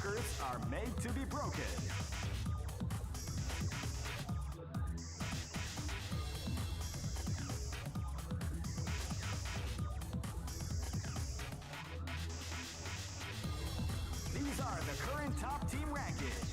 records are made to be broken. These are the current top team rankings.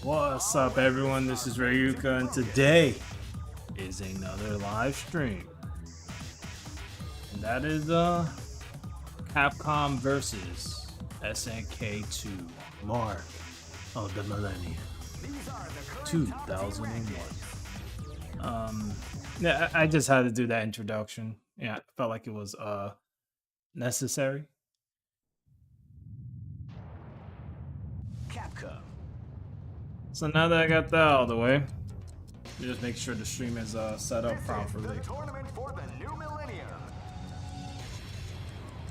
What's up, everyone? This is Rayuka, and today is another live stream. And that is Capcom versus SNK 2 Mark of the Millennium 2001. Yeah, I just had to do that introduction. Yeah, I felt like it was necessary. Capcom. So now that I got that out of the way, just make sure the stream is set up properly. Tournament for the new millennium.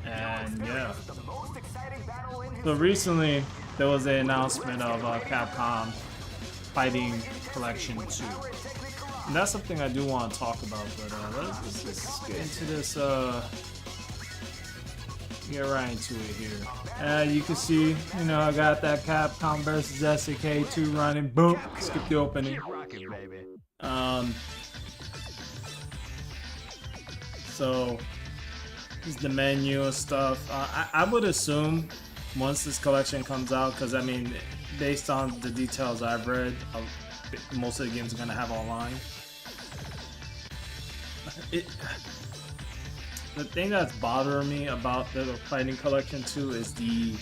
And yeah. The most exciting battle in So recently there was an announcement of Capcom Fighting Collection 2. And that's something I do want to talk about, but let's get into this, get right into it here. You can see, you know, I got that Capcom versus SNK 2 running. Boom, skip the opening. So this is the menu and stuff. I would assume once this collection comes out, because I mean, based on the details I've read, most of the games are gonna have online. The thing that's bothering me about the Fighting Collection 2 is the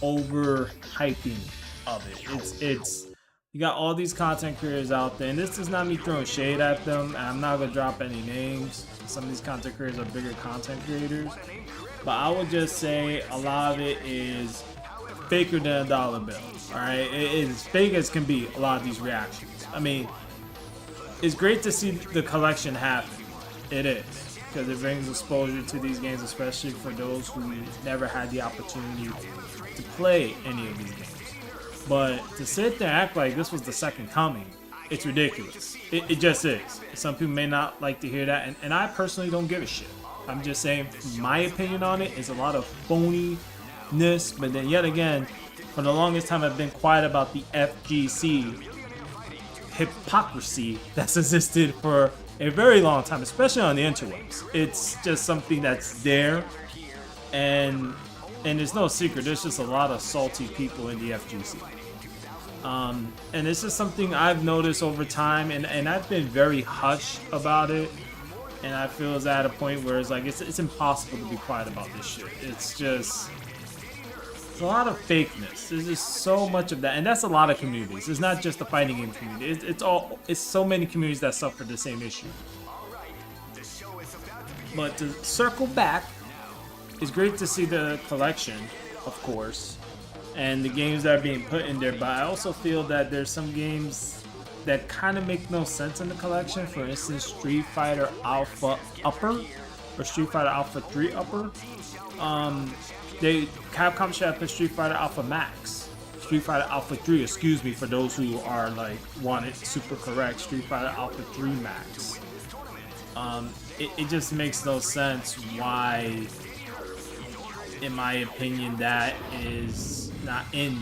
overhyping of it. It's you got all these content creators out there, and this is not me throwing shade at them, and I'm not gonna drop any names. Some of these content creators are bigger content creators, but I would just say a lot of it is faker than a dollar bill. All right, it is fake as can be. A lot of these reactions. I mean, it's great to see the collection happen. It is, because it brings exposure to these games, especially for those who never had the opportunity to play any of these games. But to sit there and act like this was the second coming, it's ridiculous. It just is. Some people may not like to hear that, and I personally don't give a shit. I'm just saying, my opinion on it is a lot of phoniness, but then yet again, for the longest time I've been quiet about the FGC hypocrisy that's existed for a very long time, especially on the interwebs. It's just something that's there, and it's no secret, there's just a lot of salty people in the FGC. And this is something I've noticed over time, and I've been very hush about it, and I feel it's at a point where it's like it's impossible to be quiet about this shit. It's just, it's a lot of fakeness. There's just so much of that, and that's a lot of communities. It's not just the fighting game community. It's so many communities that suffer the same issue. But to circle back, it's great to see the collection, of course, and the games that are being put in there. But I also feel that there's some games that kind of make no sense in the collection. For instance, Street Fighter Alpha Upper or Street Fighter Alpha 3 Upper. Capcom should have put Street Fighter Alpha Max, Street Fighter Alpha 3, excuse me, for those who are like want it super correct, Street Fighter Alpha 3 Max. It just makes no sense why, in my opinion, that is not in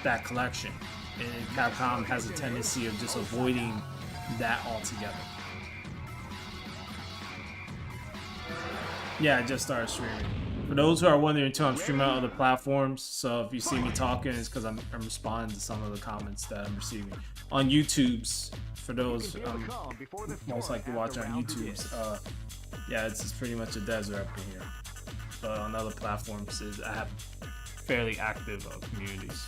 that collection. And Capcom has a tendency of just avoiding that altogether. Yeah, I just started streaming. For those who are wondering too, I'm streaming on other platforms, so if you see me talking, it's because I'm responding to some of the comments that I'm receiving. On YouTube's, for those most likely watching on YouTube's, yeah, it's pretty much a desert up in here. But on other platforms, I have fairly active communities.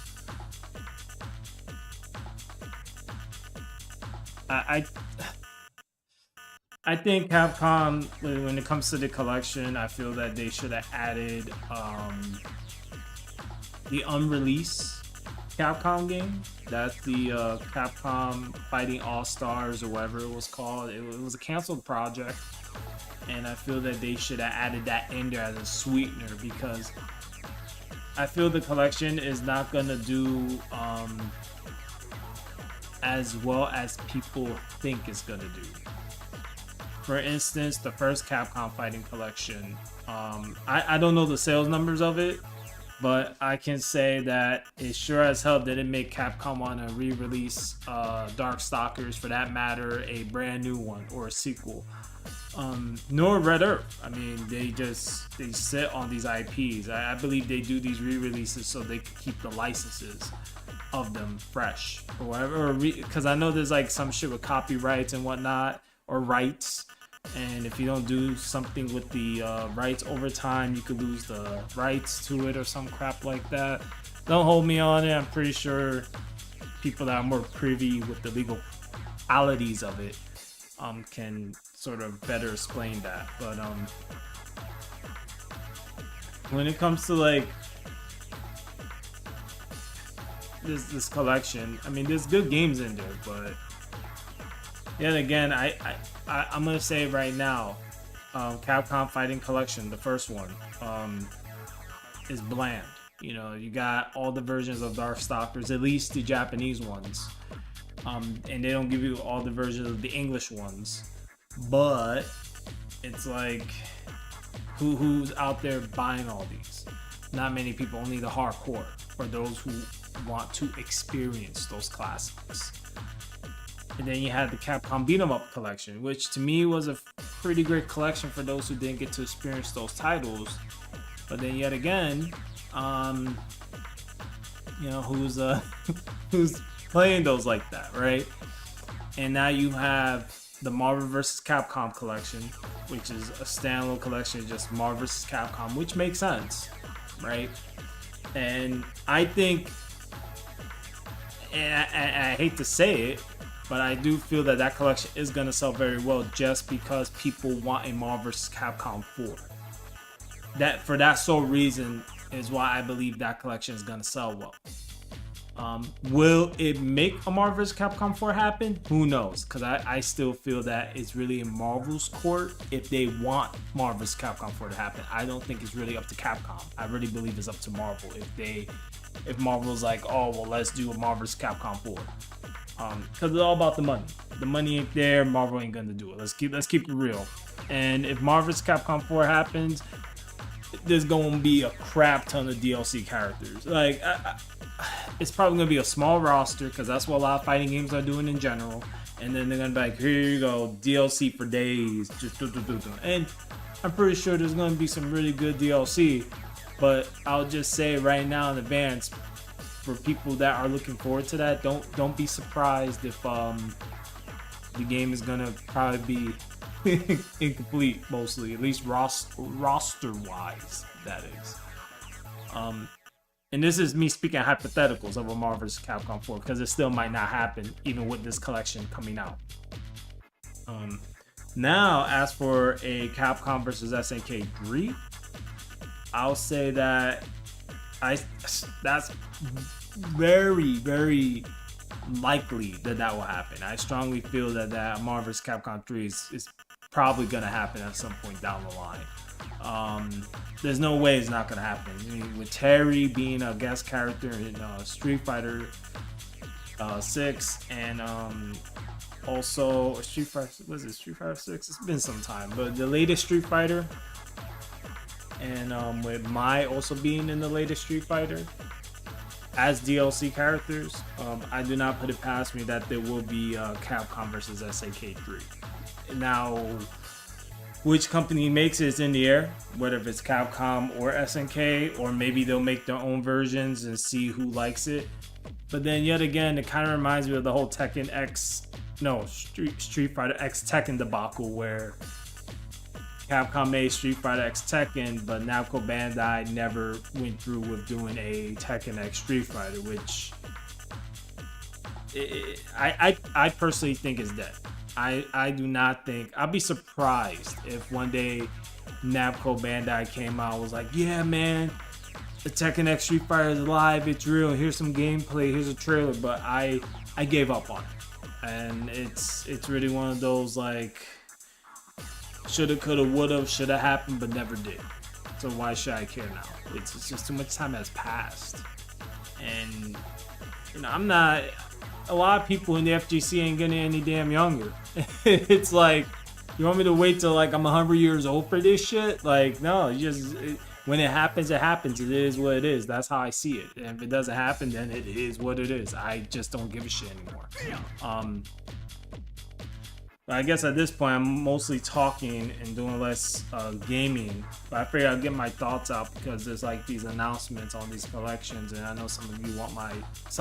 I think Capcom, when it comes to the collection, I feel that they should have added the unreleased Capcom game. That's the Capcom Fighting All Stars or whatever it was called. It was a canceled project, and I feel that they should have added that in there as a sweetener because I feel the collection is not gonna do as well as people think it's gonna do. For instance, the first Capcom Fighting Collection, I don't know the sales numbers of it, but I can say that it sure as hell didn't make Capcom want to re-release Darkstalkers, for that matter, a brand new one or a sequel. Nor Red Earth. I mean, they sit on these IPs. I believe they do these re-releases so they can keep the licenses of them fresh or whatever. Because I know there's like some shit with copyrights and whatnot, or rights. And if you don't do something with the rights over time, you could lose the rights to it or some crap like that. Don't hold me on it. I'm pretty sure people that are more privy with the legalities of it can sort of better explain that. But when it comes to like this collection, I mean, there's good games in there, but yet again, I'm gonna say right now, Capcom Fighting Collection, the first one, is bland. You know, you got all the versions of Darkstalkers, at least the Japanese ones, and they don't give you all the versions of the English ones. But it's like, who's out there buying all these? Not many people, only the hardcore, or those who want to experience those classics. And then you had the Capcom Beat 'em Up collection, which to me was a pretty great collection for those who didn't get to experience those titles. But then yet again, you know, who's playing those like that, right? And now you have the Marvel vs. Capcom collection, which is a standalone collection, just Marvel vs. Capcom, which makes sense, right? And I think, and I hate to say it, but I do feel that that collection is going to sell very well just because people want a Marvel vs. Capcom 4. That, for that sole reason, is why I believe that collection is going to sell well. Will it make a Marvel vs. Capcom 4 happen? Who knows? Because I still feel that it's really in Marvel's court if they want Marvel vs. Capcom 4 to happen. I don't think it's really up to Capcom. I really believe it's up to Marvel. If Marvel's like, oh, well, let's do a Marvel vs. Capcom 4. Because it's all about the money. The money ain't there, Marvel ain't gonna do it. Let's keep it real. And if Marvel vs. Capcom 4 happens, there's gonna be a crap ton of DLC characters. Like, it's probably gonna be a small roster because that's what a lot of fighting games are doing in general. And then they're gonna be like, here you go, DLC for days. Just do. And I'm pretty sure there's gonna be some really good DLC. But I'll just say right now in advance, for people that are looking forward to that, don't be surprised if the game is gonna probably be incomplete, mostly, at least roster wise, that is. And this is me speaking hypotheticals of a Marvel vs. Capcom 4 because it still might not happen even with this collection coming out. Now, as for a Capcom vs. SNK 3, I'll say that that's very, very likely that will happen. I strongly feel that Marvel vs. Capcom 3 is probably going to happen at some point down the line. There's no way it's not going to happen. I mean, with Terry being a guest character in Street Fighter 6 and also Street Fighter 6? It's been some time, but the latest Street Fighter, and with Mai also being in the latest Street Fighter as DLC characters, I do not put it past me that there will be Capcom vs. SNK 3. Now, which company makes it is in the air, whether if it's Capcom or SNK, or maybe they'll make their own versions and see who likes it. But then yet again, it kind of reminds me of the whole Street Fighter X Tekken debacle, where Capcom made Street Fighter X Tekken, but Namco Bandai never went through with doing a Tekken X Street Fighter, which I personally think is dead. I do not think, I'd be surprised if one day Namco Bandai came out and was like, yeah, man, the Tekken X Street Fighter is alive, it's real, here's some gameplay, here's a trailer. But I gave up on it. And it's really one of those, like, shoulda, coulda, woulda, shoulda happened, but never did. So why should I care now? It's just too much time has passed. And, you know, I'm not, a lot of people in the FGC ain't getting any damn younger. It's like, you want me to wait till like I'm 100 years old for this shit? Like, no, when it happens, it happens. It is what it is. That's how I see it. And if it doesn't happen, then it is what it is. I just don't give a shit anymore. I guess at this point, I'm mostly talking and doing less gaming. But I figured I'd get my thoughts out because there's like these announcements on these collections, and I know some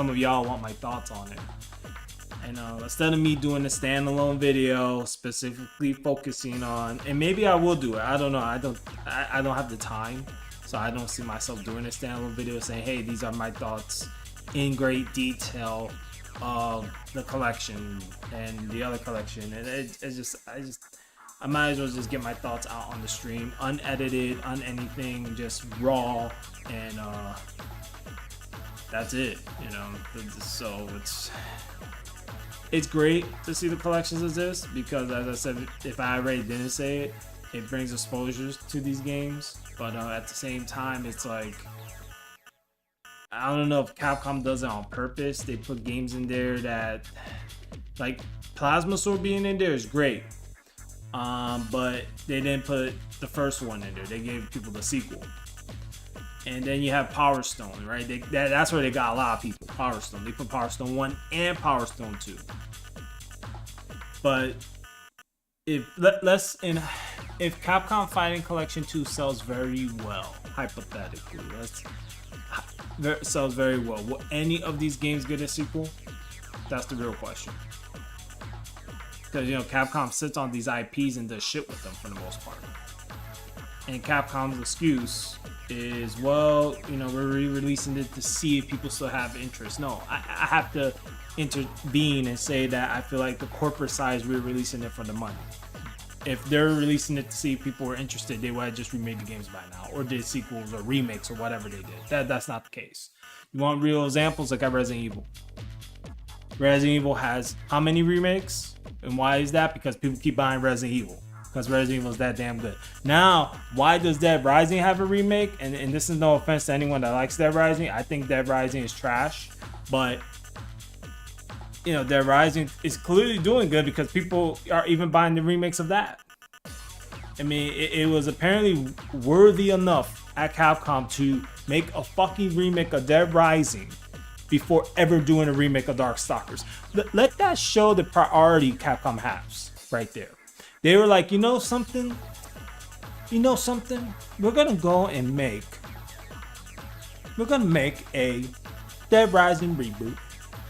of y'all want my thoughts on it. And instead of me doing a standalone video specifically focusing on, and maybe I will do it. I don't know. I don't have the time, so I don't see myself doing a standalone video saying, "Hey, these are my thoughts in great detail." The collection and the other collection, and I might as well just get my thoughts out on the stream, unedited, anything, just raw, and that's it, you know. So it's great to see the collections exist because, as I said, if I already didn't say it, it brings exposures to these games. But at the same time, it's like, I don't know if Capcom does it on purpose. They put games in there that, like, Plasma Sword being in there is great. But they didn't put the first one in there. They gave people the sequel. And then you have Power Stone, right? That's where they got a lot of people. Power Stone. They put Power Stone 1 and Power Stone 2. But if Capcom Fighting Collection 2 sells very well, hypothetically, sells very well, will any of these games get a sequel? That's the real question. Because, you know, Capcom sits on these IPs and does shit with them for the most part. And Capcom's excuse is, well, you know, we're re-releasing it to see if people still have interest. No, I have to intervene and say that I feel like the corporate side is re-releasing it for the money. If they're releasing it to see if people are interested, they would have just remade the games by now, or did sequels or remakes or whatever they did. That's not the case. You want real examples? Like Resident Evil. Resident Evil has how many remakes? And why is that? Because people keep buying Resident Evil. Because Resident Evil is that damn good. Now, why does Dead Rising have a remake? And this is no offense to anyone that likes Dead Rising. I think Dead Rising is trash. But, you know, Dead Rising is clearly doing good because people are even buying the remakes of that. I mean, it was apparently worthy enough at Capcom to make a fucking remake of Dead Rising before ever doing a remake of Darkstalkers. Let that show the priority Capcom has right there. They were like, you know something? We're gonna go and make a Dead Rising reboot.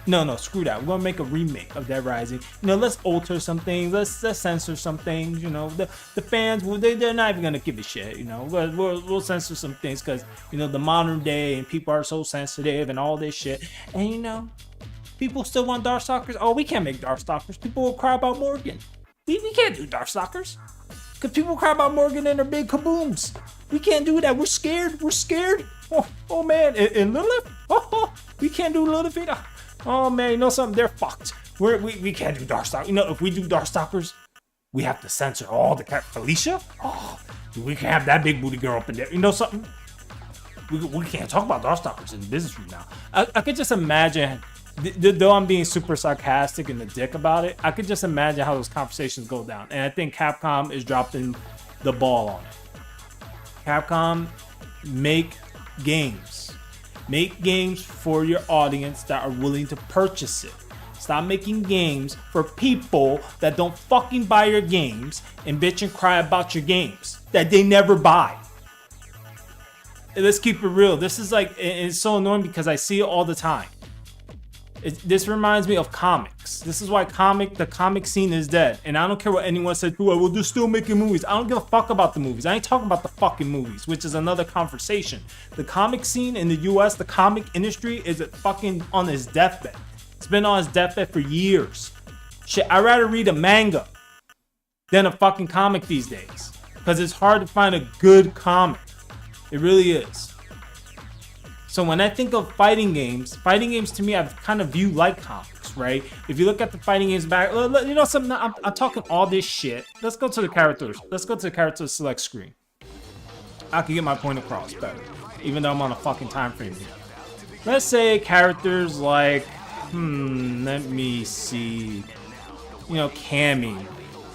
No, screw that. We're gonna make a remake of Dead Rising. You know, let's alter some things. Let's censor some things. You know, the fans, they're not even gonna give a shit. You know, we'll censor some things because, you know, the modern day and people are so sensitive and all this shit. And, you know, people still want Darkstalkers. Oh, we can't make Darkstalkers. People will cry about Morgan. We can't do Darkstalkers because people cry about Morgan and their big kabooms. We can't do that. We're scared. Oh man, and Lilith. Oh, we can't do Lilith either. Oh man, you know something? They're fucked. We can't do Darkstalkers. You know, if we do Darkstalkers, we have to censor all the Felicia. Oh, we can't have that big booty girl up in there. You know something? We can't talk about Darkstalkers in the business room now. I could just imagine, though I'm being super sarcastic and a dick about it, I could just imagine how those conversations go down. And I think Capcom is dropping the ball on it. Capcom, make games. Make games for your audience that are willing to purchase it. Stop making games for people that don't fucking buy your games and bitch and cry about your games that they never buy. And let's keep it real. This is like, it's so annoying because I see it all the time. This reminds me of comics. This is why the comic scene is dead. And I don't care what anyone said. Well, they're still making movies. I don't give a fuck about the movies. I ain't talking about the fucking movies, which is another conversation. The comic scene in the US, the comic industry is fucking on its deathbed. It's been on its deathbed for years. Shit, I'd rather read a manga than a fucking comic these days. Because it's hard to find a good comic. It really is. So when I think of fighting games to me, I've kind of viewed like comics, right? If you look at the fighting games back, you know something, I'm talking all this shit. Let's go to the characters. Let's go to the character select screen. I can get my point across better, even though I'm on a fucking time frame here. Let's say characters like, let me see, you know, Cammy.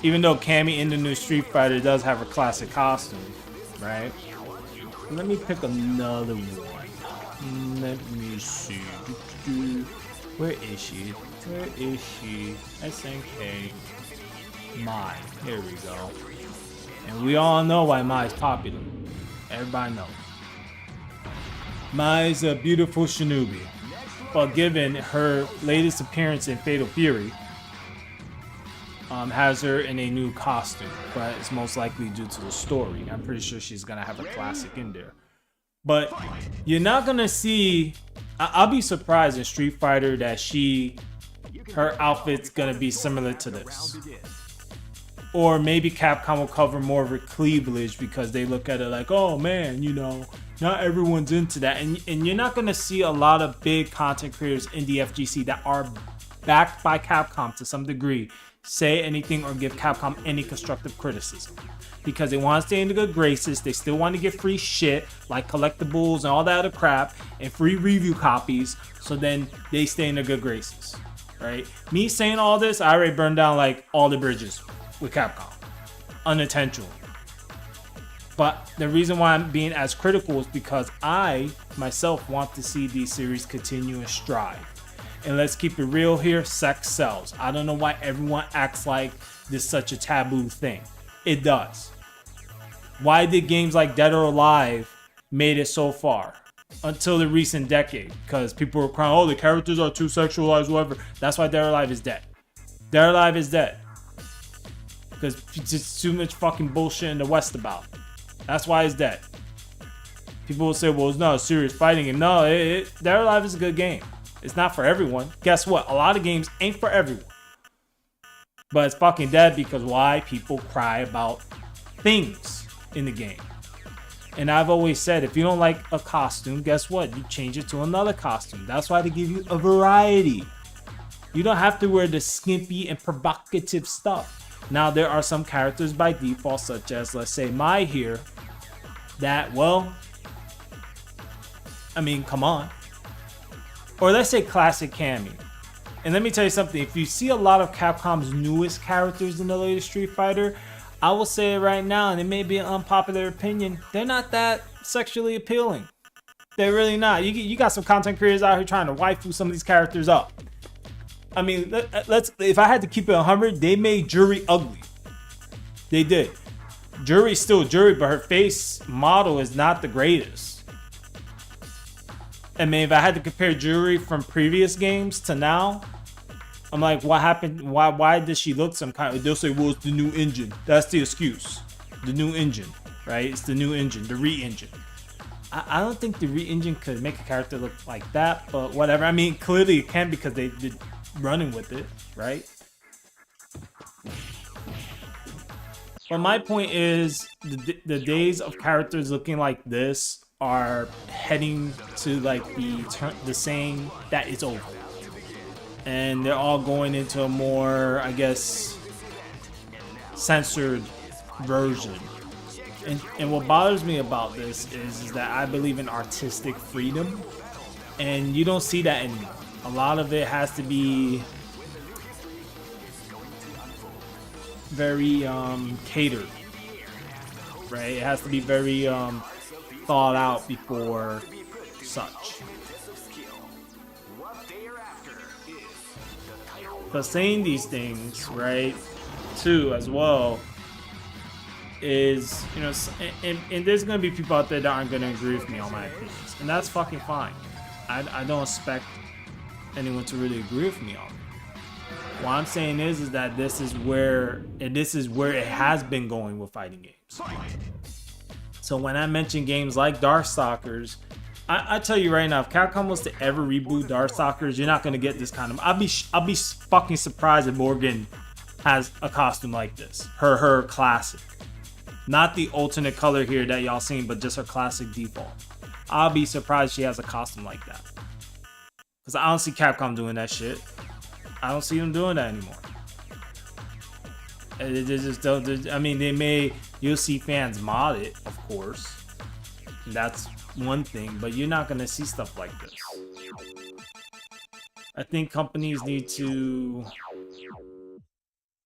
Even though Cammy in the new Street Fighter does have a classic costume, right? Let me pick another one. Let me see. Where is she? Where is she? SNK. Mai. Here we go. And we all know why Mai is popular. Everybody knows. Mai is a beautiful shinobi. But given her latest appearance in Fatal Fury, has her in a new costume, but it's most likely due to the story. I'm pretty sure she's gonna have a classic in there. But you're not gonna see, I'll be surprised in Street Fighter that her outfit's gonna be similar to this. Or maybe Capcom will cover more of her cleavage because they look at it like, oh man, you know, not everyone's into that. And you're not gonna see a lot of big content creators in the FGC that are backed by Capcom to some degree say anything or give Capcom any constructive criticism, because they want to stay in the good graces. They still want to get free shit like collectibles and all that other crap and free review copies, so then they stay in the good graces, right? Me saying all this, I already burned down like all the bridges with Capcom unintentionally. But the reason why I'm being as critical is because I myself want to see these series continue and strive. And let's keep it real here, sex sells. I don't know why everyone acts like this is such a taboo thing. It does. Why did games like Dead or Alive made it so far? Until the recent decade. Because people were crying, oh, the characters are too sexualized, whatever. That's why Dead or Alive is dead. Dead or Alive is dead. Because it's just too much fucking bullshit in the West about it. That's why it's dead. People will say, well, it's not a serious fighting game. No, Dead or Alive is a good game. It's not for everyone. Guess what? A lot of games ain't for everyone. But it's fucking dead because why? People cry about things in the game. And I've always said, if you don't like a costume, guess what? You change it to another costume. That's why they give you a variety. You don't have to wear the skimpy and provocative stuff. Now, there are some characters by default, such as, let's say, Mai here, that, well, I mean, come on. Or let's say classic Cammy. And let me tell you something. If you see a lot of Capcom's newest characters in the latest Street Fighter, I will say it right now, and it may be an unpopular opinion, they're not that sexually appealing. They're really not. You got some content creators out here trying to waifu some of these characters up. I mean, if I had to keep it 100, they made Juri ugly. They did. Juri's still Juri, but her face model is not the greatest. I mean, if I had to compare Juri from previous games to now, I'm like, what happened? Why does she look some kind of... They'll say, well, it's the new engine. That's the excuse. The new engine, right? It's the new engine, the re-engine. I don't think the re-engine could make a character look like that, but whatever. I mean, clearly it can because they did running with it, right? But my point is, the days of characters looking like this are heading to like the saying that it's over, and they're all going into a more, I guess, censored version. And what bothers me about this is that I believe in artistic freedom, and you don't see that anymore. A lot of it has to be very catered, right? It has to be very thought out before such. But saying these things, right, too, as well, is, you know, and there's gonna be people out there that aren't gonna agree with me on my opinions, and that's fucking fine. I don't expect anyone to really agree with me on it. What I'm saying is that this is where it has been going with fighting games. So when I mention games like Darkstalkers, I tell you right now, if Capcom was to ever reboot Darkstalkers, you're not gonna get this kind of. I'll be fucking surprised if Morgan has a costume like this. Her classic, not the alternate color here that y'all seen, but just her classic default. I'll be surprised she has a costume like that. Cause I don't see Capcom doing that shit. I don't see them doing that anymore. They just don't. I mean, they may. You'll see fans mod it, of course. That's one thing, but you're not gonna see stuff like this. I think companies need to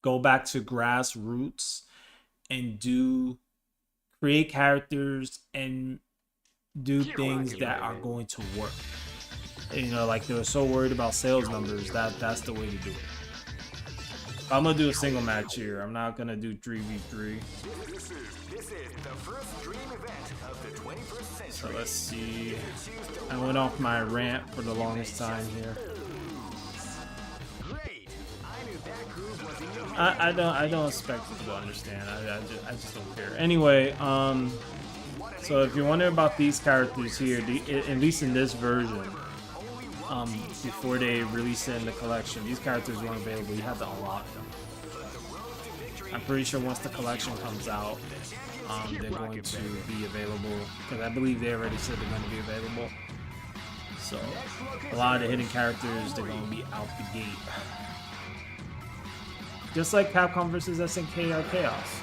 go back to grassroots and create characters and do things that are going to work. You know, like they were so worried about sales numbers, that's the way to do it. I'm gonna do a single match here. I'm not gonna do 3v3. This is the first dream event of the 21st century. So let's see. I went off my rant for the longest time here. Great. I knew that groove was in your I don't expect people to understand. I just don't care. Anyway, so if you're wondering about these characters here, at least in this version, before they released it in the collection, these characters weren't available. You had to unlock them. I'm pretty sure once the collection comes out, they're going to be available, because I believe they already said they're going to be available. So a lot of the hidden characters, they're going to be out the gate. Just like Capcom vs SNK or Chaos,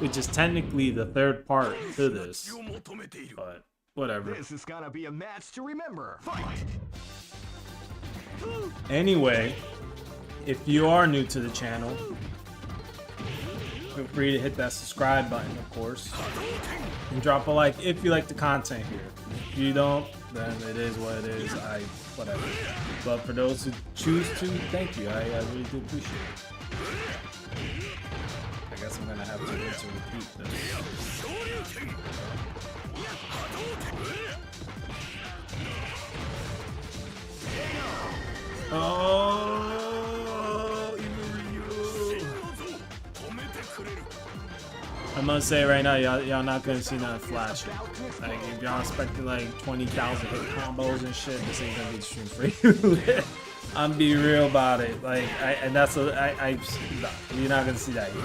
which is technically the third part to this, but whatever. This is gonna be a match to remember. Fight. Anyway, if you are new to the channel, feel free to hit that subscribe button, of course, and drop a like if you like the content here. If you don't, then it is what it is. Whatever. But for those who choose to, thank you. I really do appreciate it. I guess I'm gonna have to rinse and repeat this. Oh, I must say right now, y'all not gonna see nothing flashy. Like if y'all expecting like 20,000 hit combos and shit, this ain't gonna be the stream for you. I'm be real about it. Like, you're not gonna see that here.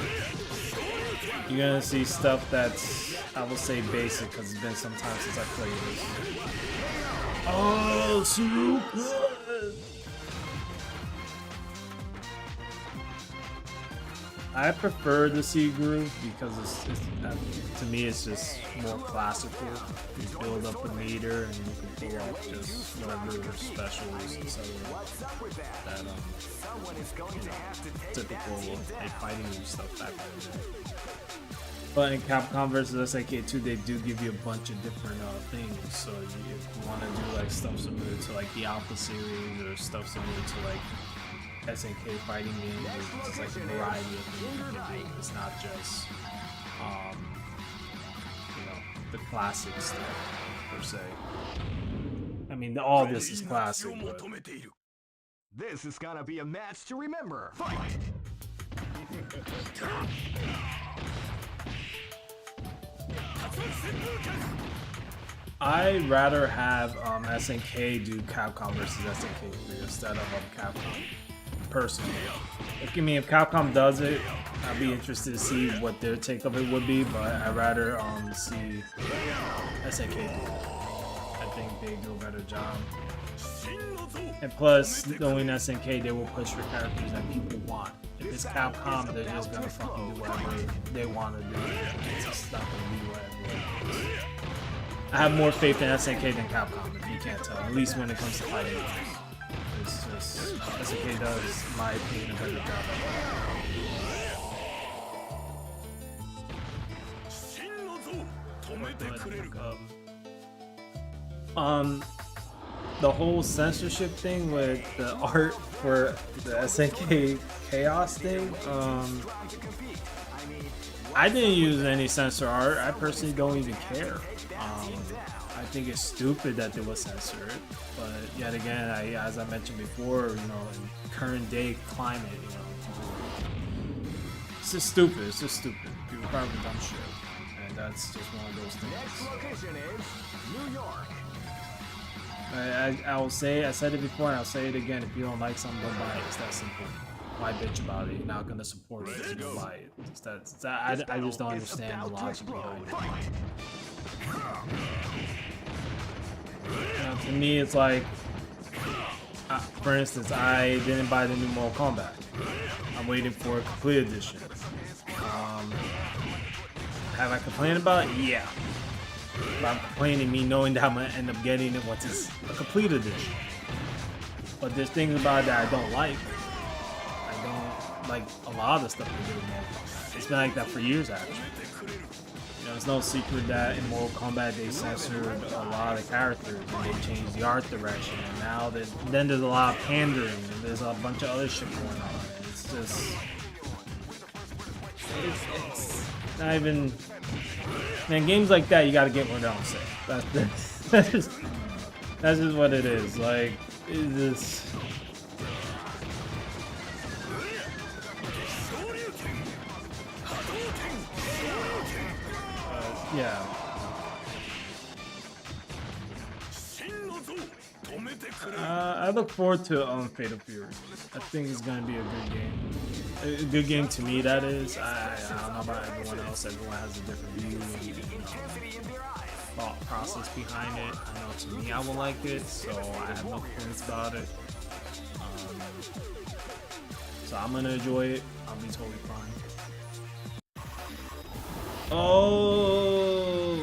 You're gonna see stuff that's, I will say, basic, because it's been some time since I played this. Oh, so good. I prefer the C groove because it's to me it's just more classical. You build up the meter and you can pull off just whatever specials, etc. That typical fighting move stuff back then. But in Capcom vs SNK 2, they do give you a bunch of different things. So if you want to do like stuff similar to like the Alpha series or stuff similar to like SNK fighting games, it's just like a variety of things you can do. It's not just you know, the classic stuff per se. I mean, all this is classic, but this is gonna be a match to remember. Fight. I'd rather have SNK do Capcom versus SNK 3 instead of Capcom, personally. Like, I mean, if Capcom does it, I'd be interested to see what their take of it would be, but I'd rather see SNK do it. I think they do a better job. And plus, knowing SNK, they will push for characters that people want. If it's Capcom, they're just gonna fucking do whatever they want to do. It's just not gonna be whatever. I have more faith in SNK than Capcom, if you can't tell. At least when it comes to fighting games. It's just SNK does, in my opinion, a better job. The whole censorship thing with the art for the SNK Chaos thing, I didn't use any censor art. I personally don't even care. I think it's stupid that they would censor it, but yet again, as I mentioned before, you know, in current day climate, you know, it's just stupid. It's just stupid. People probably dumb shit, and that's just one of those things. Next location is New York. I will say, I said it before and I'll say it again. If you don't like something, don't buy it. It's that simple. Why bitch about it? You're not gonna support it. Just don't buy it. I just don't understand the logic behind it. To me, it's like, for instance, I didn't buy the new Mortal Kombat. I'm waiting for a complete edition. Have I complained about it? Yeah. But I'm complaining me knowing that I'm gonna end up getting it once it's a complete edition. But there's things about it that I don't like. I don't like a lot of the stuff they do in Mortal Kombat. It's been like that for years, actually. You know, it's no secret that in Mortal Kombat they censored a lot of characters and they changed the art direction. And now then there's a lot of pandering and there's a bunch of other shit going on. And it's just, it's not even. Man, games like that you gotta get what they don't say. That's just what it is. Like, it's just. Yeah. I look forward to Fatal Fury. I think it's gonna be a good game. A good game to me, that is. I don't know about everyone else. Everyone has a different view and thought process behind it. I know to me, I will like it, so I have no complaints about it. So I'm gonna enjoy it. I'll be totally fine. Oh,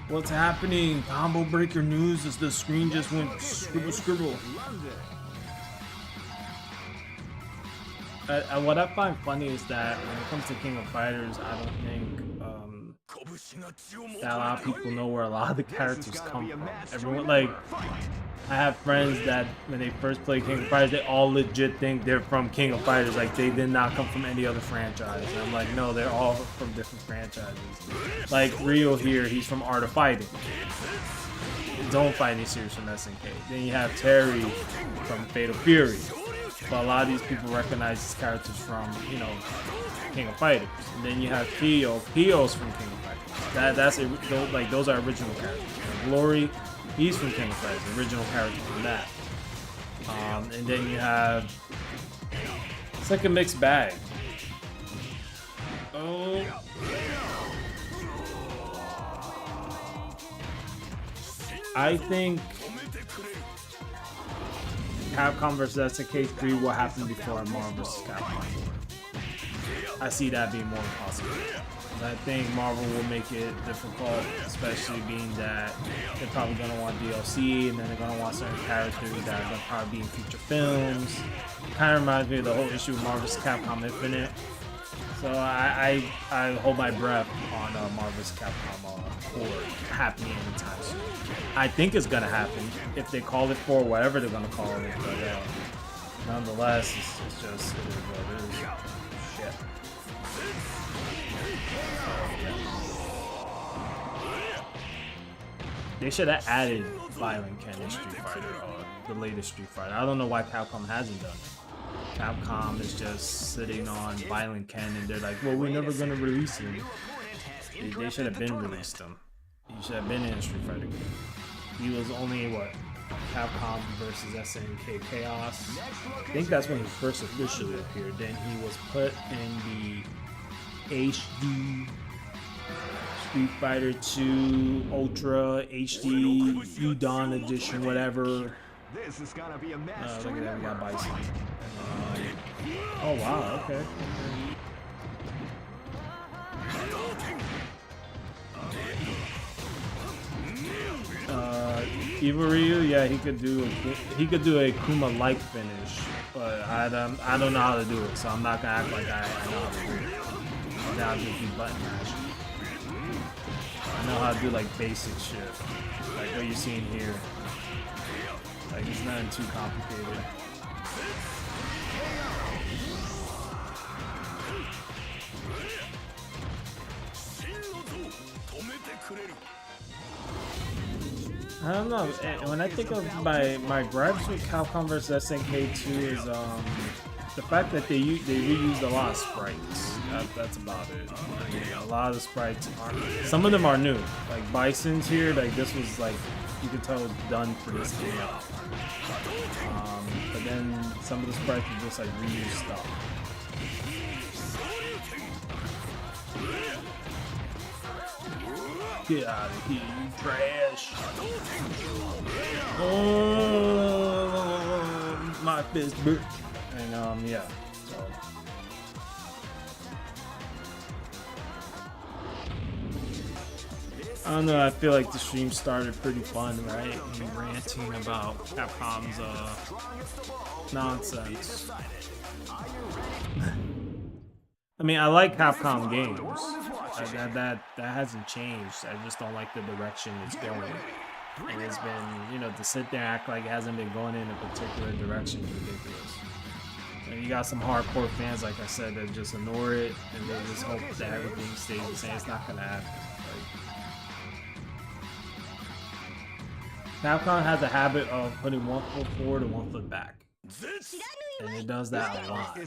what's happening? Combo breaker news as the screen just went scribble. What I find funny is that when it comes to King of Fighters, I don't think that a lot of people know where a lot of the characters come from. Everyone, like, I have friends that when they first play King of Fighters, they all legit think they're from King of Fighters, like they did not come from any other franchise. And I'm like, no, they're all from different franchises. Like Ryo here, he's from Art of Fighting. Don't Fighting series from SNK. Then you have Terry from Fatal Fury. But a lot of these people recognize these characters from, you know, King of Fighters. And then you have Kyo. Kyo's from King of Fighters. That's it. Like, those are original characters. And Glory, he's from King of Fighters, original character from that. And then you have, it's like a mixed bag. Oh. I think Capcom vs SNK 3 will happen before Marvel vs. Capcom 4. I see that being more possible. I think Marvel will make it difficult, especially being that they're probably going to want DLC and then they're going to want certain characters that are going to probably be in future films. Kind of reminds me of the whole issue with Marvel vs. Capcom Infinite. So I hold my breath on Marvel vs. Capcom 4 happening anytime soon. I think it's gonna happen if they call it 4, whatever they're gonna call it. But nonetheless, it's just it is what it is. Shit. They should have added Violent Ken in Street Fighter, the latest Street Fighter. I don't know why Capcom hasn't done it. Capcom is just sitting on Violent Ken and they're like, well, we're never gonna release him. They should have been released him. He should have been in a Street Fighter game. He was only, what, Capcom versus SNK Chaos. I think that's when he first officially appeared. Then he was put in the HD Street Fighter 2 Ultra HD Udon Edition, whatever. This is gonna be a match. Look at that, we got Bison. Oh wow, okay. Evil Ryu, yeah, he could do a Kuma-like finish, but I don't know how to do it, so I'm not gonna act like I know how to do it. Now I'll just do button mash. I know how to do like basic shit, like what you're seeing here. Like, it's nothing too complicated. I don't know. When I think of my gripes with Capcom vs SNK 2 is the fact that they reused a lot of sprites. That's about it. I mean, a lot of the sprites aren't. Some of them are new. Like Bison's here. Like this was like you can tell it's done for this game. But then some of the sprites are just like reused stuff. Get out of here, you trash! Oh, my fist burnt. And yeah. So. I don't know, I feel like the stream started pretty fun, right? Me ranting about Capcom's nonsense. I mean, I like Capcom games. That hasn't changed. I just don't like the direction it's going. And it's been, you know, to sit there and act like it hasn't been going in a particular direction is ridiculous. And you got some hardcore fans, like I said, that just ignore it and they just hope that everything stays the same. It's not gonna happen. Capcom has a habit of putting one foot forward and one foot back. And it does that a lot.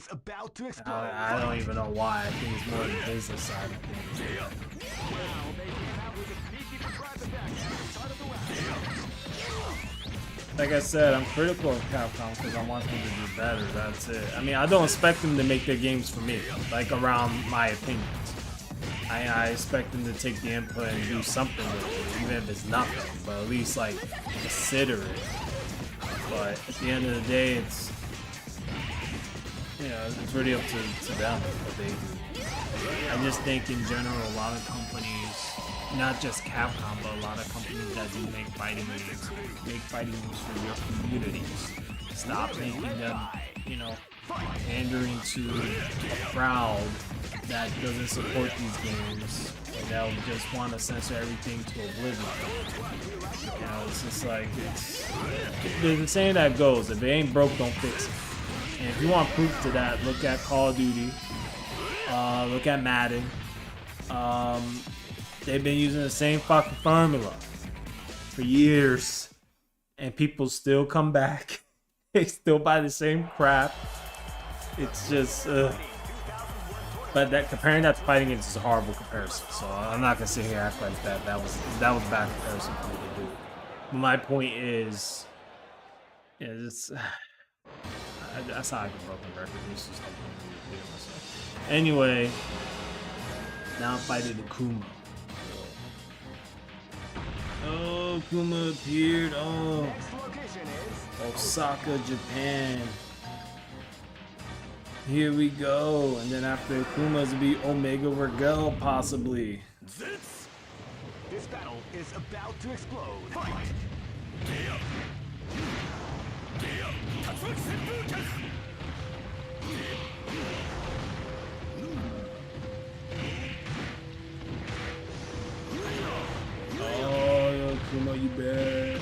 I don't even know why. I think it's more the business side of things. Like I said, I'm critical of Capcom because I want them to do better. That's it. I mean, I don't expect them to make their games for me, like around my opinions. I expect them to take the input and do something with it, even if it's nothing, but at least like consider it. But at the end of the day, it's, you know, it's really up to them what they do. I just think in general, a lot of companies, not just Capcom, but a lot of companies that do make fighting games for your communities. Stop making them, you know, pandering to a crowd that doesn't support these games and they'll just want to censor everything to oblivion. You know, it's just like, there's a saying that goes, if it ain't broke, don't fix it. And if you want proof to that, look at Call of Duty, look at Madden. They've been using the same fucking formula for years and people still come back. They still buy the same crap. It's just, but that comparing that to fighting games is a horrible comparison. So I'm not gonna sit here and act like that was a bad comparison for me to do. But my point is, yeah, that's how I can broken record. This is something to do myself. Anyway, now I'm fighting Akuma. Oh, Akuma appeared. Oh, Osaka, Japan. Here we go, and then after Akuma's will be Omega Vergel, possibly. This battle is about to explode. Fight! Oh, Akuma, you bad.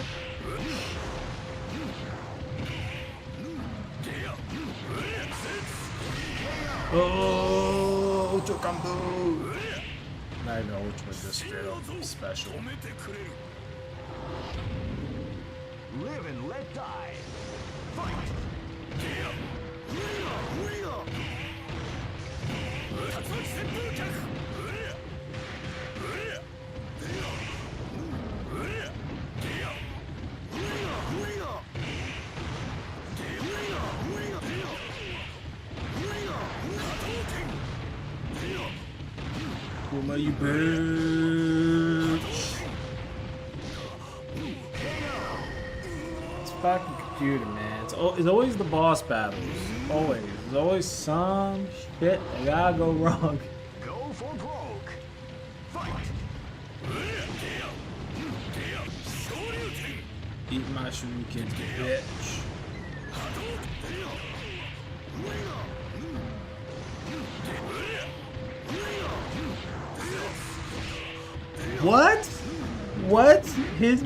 Oh, Ultra Combo! Not even Ultra, just straight up special. Live and let die. Fight! Akuma, you bitch! It's fucking computer, man. It's always the boss battles. Always. There's always some shit that gotta go wrong. Go for broke. Fight! Eat my shurikens, bitch. What? What? His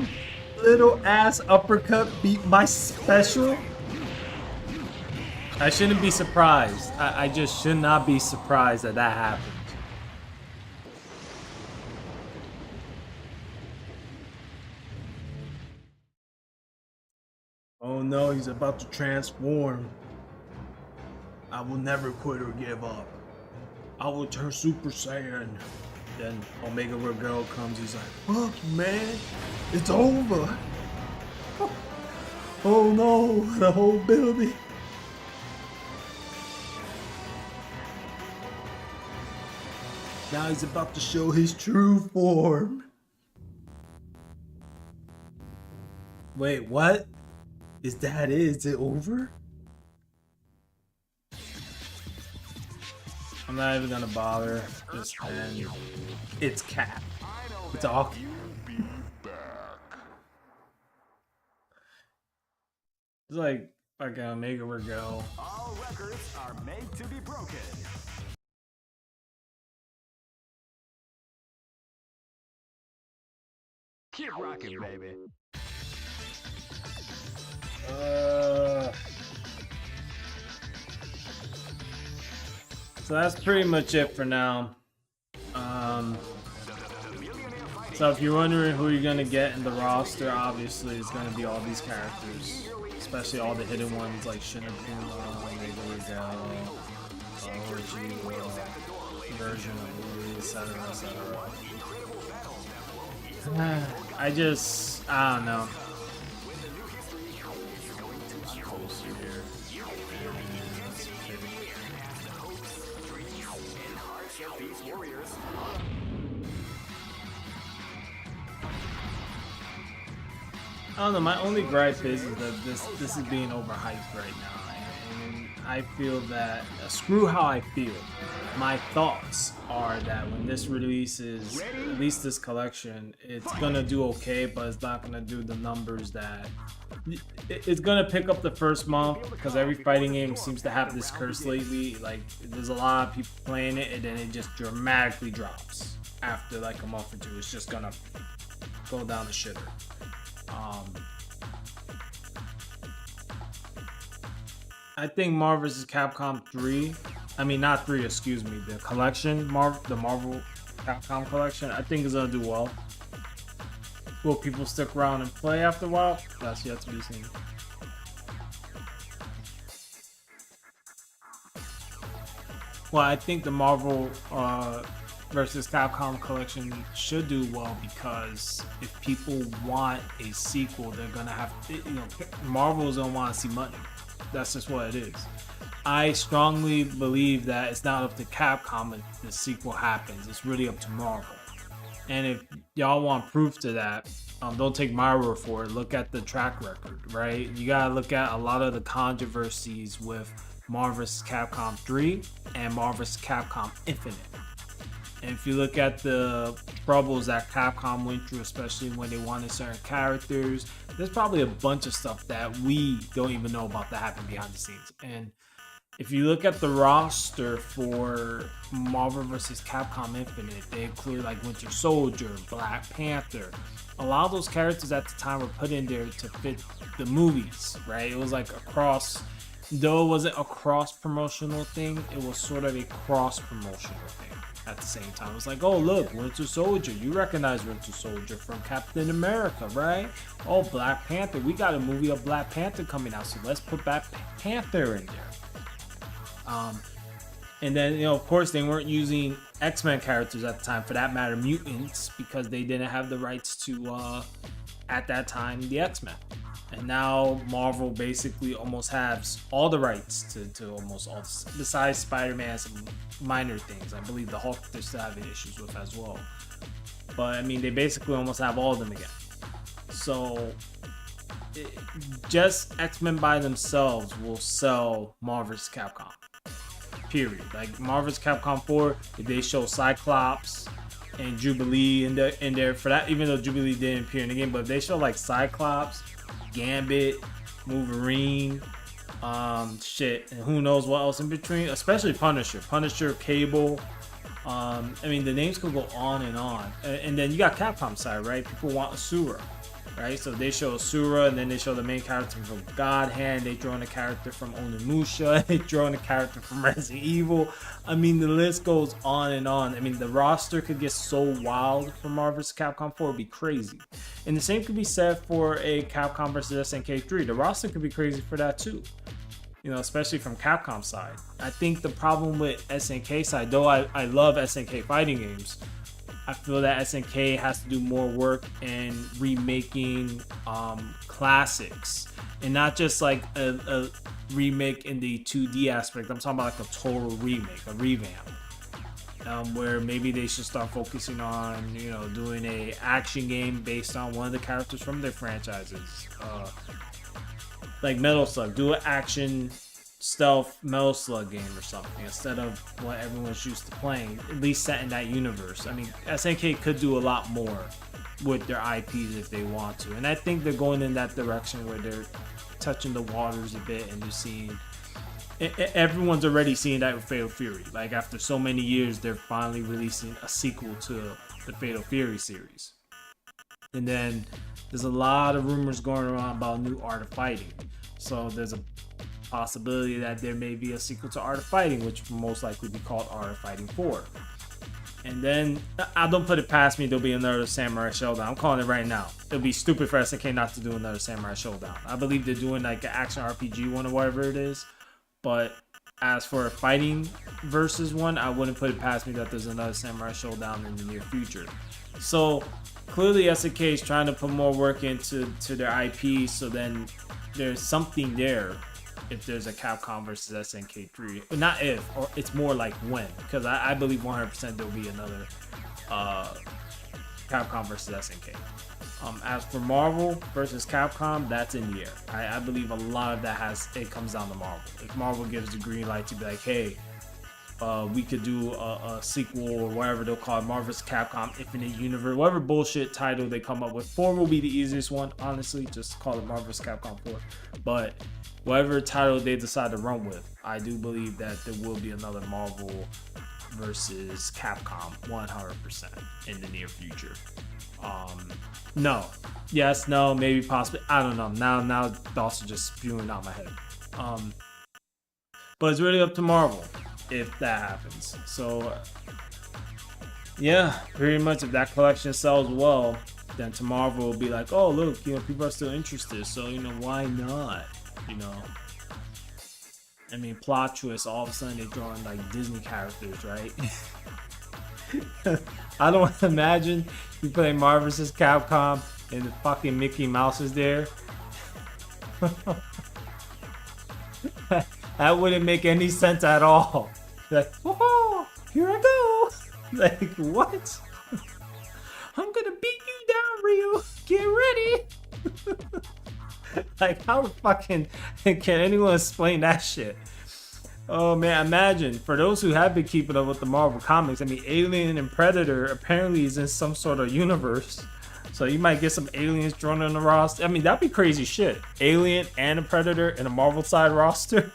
little ass uppercut beat my special? I shouldn't be surprised. I just should not be surprised that that happened. Oh no, he's about to transform. I will never quit or give up. I will turn Super Saiyan. Then Omega Vergel comes, he's like, fuck man, it's over. Oh no, the whole building. Now he's about to show his true form. Wait, what? Is that it? Is it over? I'm not even gonna bother. Just end. It's Cap. It's all. It's like a Omega Go. All records are made to be broken. Keep rocking, baby. So that's pretty much it for now. So if you're wondering who you're gonna get in the roster, obviously it's gonna be all these characters, especially all the hidden ones like Shinakuma, Rayuka, version of Louis, etc., etc. I don't know. I don't know. My only gripe is that this is being overhyped right now, and I feel that screw how I feel. My thoughts are that when this releases, at least this collection, it's gonna do okay, but it's not gonna do the numbers that it's gonna pick up the first month, because every fighting game seems to have this curse lately. Like, there's a lot of people playing it, and then it just dramatically drops after like a month or two. It's just gonna go down the shitter. I think Marvel vs. Capcom 3, I mean not 3, excuse me, the collection, the Marvel Capcom collection, I think is gonna do well. Will people stick around and play after a while? That's yet to be seen. Well, I think the Marvel versus Capcom collection should do well, because if people want a sequel, they're gonna have to, Marvel's gonna want to see money. That's just what it is. I strongly believe that it's not up to Capcom if the sequel happens. It's really up to Marvel. And if y'all want proof to that, don't take my word for it. Look at the track record, right? You gotta look at a lot of the controversies with Marvel vs. Capcom 3 and Marvel vs. Capcom Infinite. And if you look at the troubles that Capcom went through, especially when they wanted certain characters, there's probably a bunch of stuff that we don't even know about that happened behind the scenes. And if you look at the roster for Marvel vs. Capcom Infinite, they include like Winter Soldier, Black Panther. A lot of those characters at the time were put in there to fit the movies, right? It was like though it wasn't a cross-promotional thing, it was sort of a cross-promotional thing. At the same time, it's like, oh look, Winter Soldier, you recognize Winter Soldier from Captain America, right? Oh, Black Panther, we got a movie of Black Panther coming out, so let's put Black Panther in there. And then, of course, they weren't using X-Men characters at the time, for that matter, mutants, because they didn't have the rights to, at that time, the X-Men. And now Marvel basically almost has all the rights to almost all, besides Spider-Man, some minor things. I believe the Hulk they're still having issues with as well. But I mean, they basically almost have all of them again. So just X-Men by themselves will sell Marvel vs. Capcom. Period. Like Marvel vs. Capcom 4, if they show Cyclops and Jubilee in there for that, even though Jubilee didn't appear in the game, but if they show like Cyclops, Gambit, Wolverine, and who knows what else in between, especially Punisher, Cable. I mean, the names could go on and on. And then you got Capcom side, right? People want Asura, right? So they show Asura, and then they show the main character from God Hand. They throw in a character from Onimusha. They throw in a character from Resident Evil. I mean, the list goes on and on. I mean, the roster could get so wild for Marvel vs. Capcom 4, it'd be crazy. And the same could be said for a Capcom vs. SNK 3. The roster could be crazy for that too. Especially from Capcom side. I think the problem with SNK side, though I love SNK fighting games, I feel that SNK has to do more work in remaking classics, and not just like a remake in the 2D aspect. I'm talking about like a total remake, a revamp, where maybe they should start focusing on, you know, doing a action game based on one of the characters from their franchises, like Metal Slug. Do an action stealth Metal Slug game or something instead of what everyone's used to playing, at least set in that universe. I mean, SNK could do a lot more with their IPs if they want to, and I think they're going in that direction where they're touching the waters a bit, and you're seeing everyone's already seeing that with Fatal Fury. Like, after so many years, they're finally releasing a sequel to the Fatal Fury series. And then there's a lot of rumors going around about new Art of Fighting, so there's a possibility that there may be a sequel to Art of Fighting, which will most likely be called Art of Fighting 4. And then I don't put it past me, there'll be another Samurai Showdown. I'm calling it right now. It'll be stupid for SNK not to do another Samurai Showdown. I believe they're doing like an action RPG one or whatever it is. But as for a fighting versus one, I wouldn't put it past me that there's another Samurai Showdown in the near future. So clearly SNK is trying to put more work into their IP, so then there's something there if there's a Capcom versus SNK 3. Not if, or it's more like when. Because I believe 100% there'll be another Capcom versus SNK. As for Marvel versus Capcom, that's in the air. I believe a lot of that comes down to Marvel. If Marvel gives the green light to be like, hey, we could do a sequel or whatever they'll call it, Marvel vs. Capcom Infinite Universe, whatever bullshit title they come up with. 4 will be the easiest one, honestly. Just call it Marvel vs. Capcom 4. But whatever title they decide to run with, I do believe that there will be another Marvel versus Capcom 100% in the near future. No. Yes, no, maybe, possibly. I don't know. Now thoughts are just spewing out my head. But it's really up to Marvel if that happens. So, yeah, pretty much if that collection sells well, then to Marvel will be like, oh, look, you know, people are still interested. So, you know, why not? You know, I mean, plot twist, all of a sudden they're drawing like Disney characters, right? I don't want to imagine you play Marvel vs. Capcom and the fucking Mickey Mouse is there. That wouldn't make any sense at all. Like, oh, here I go. Like, what? I'm gonna beat you down, Ryu. Get ready. Like, how fucking can anyone explain that shit? Oh man, imagine, for those who have been keeping up with the Marvel comics, I mean, Alien and Predator apparently is in some sort of universe. So you might get some aliens drawn on the roster. I mean, that'd be crazy shit. Alien and a Predator in a Marvel side roster.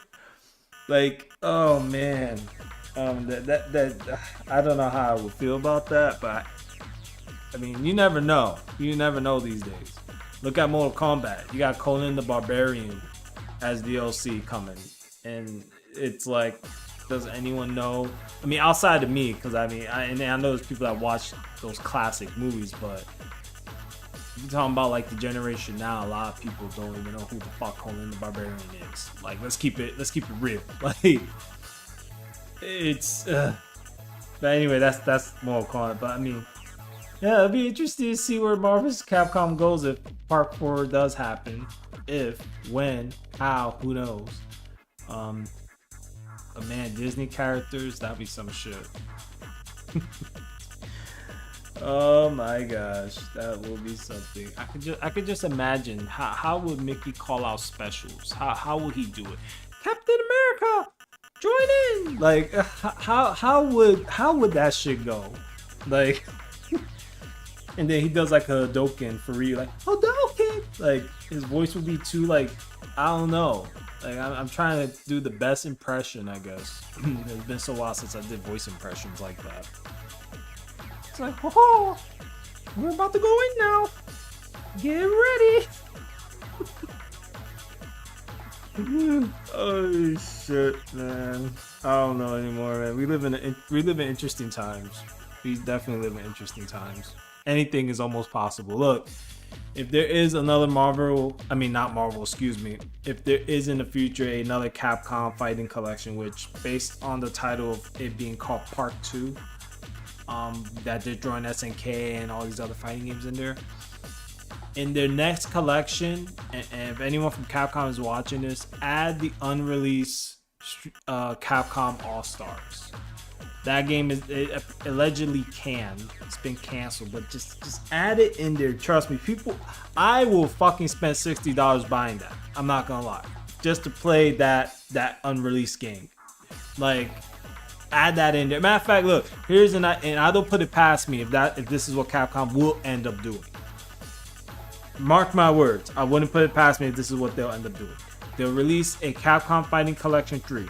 Like, oh man. That I don't know how I would feel about that, but I mean, you never know. You never know these days. Look at Mortal Kombat. You got Conan the Barbarian as DLC coming, and it's like, does anyone know? I mean, outside of me, because I mean, I know there's people that watch those classic movies, but if you're talking about like the generation now, a lot of people don't even know who the fuck Conan the Barbarian is. Like, let's keep it real. Like, it's. But anyway, that's Mortal Kombat. But I mean, yeah, it'll be interesting to see where Marvel vs. Capcom goes if Part 4 does happen. If, when, how, who knows? But man, Disney characters, that'd be some shit. Oh my gosh, that will be something. I could just imagine how would Mickey call out specials? How would he do it? Captain America, join in! Like, how would that shit go? Like, and then he does like a Hadouken for Ryu, like Hadouken. Like, his voice would be too, like, I don't know. Like, I'm trying to do the best impression, I guess. It's been so while since I did voice impressions like that. It's like, oh, we're about to go in now. Get ready. Oh shit, man. I don't know anymore, man. We live in interesting times. We definitely live in interesting times. Anything is almost possible. Look, if there is another if there is in the future another Capcom fighting collection, which based on the title of it being called Part 2, that they're throwing SNK and all these other fighting games in there. In their next collection, and if anyone from Capcom is watching this, add the unreleased Capcom All Stars. That game is allegedly canned. It's been canceled, but just add it in there. Trust me, people. I will fucking spend $60 buying that. I'm not gonna lie, just to play that unreleased game. Like, add that in there. Matter of fact, look, and I don't put it past me if this is what Capcom will end up doing. Mark my words, I wouldn't put it past me if this is what they'll end up doing. They'll release a Capcom Fighting Collection 3.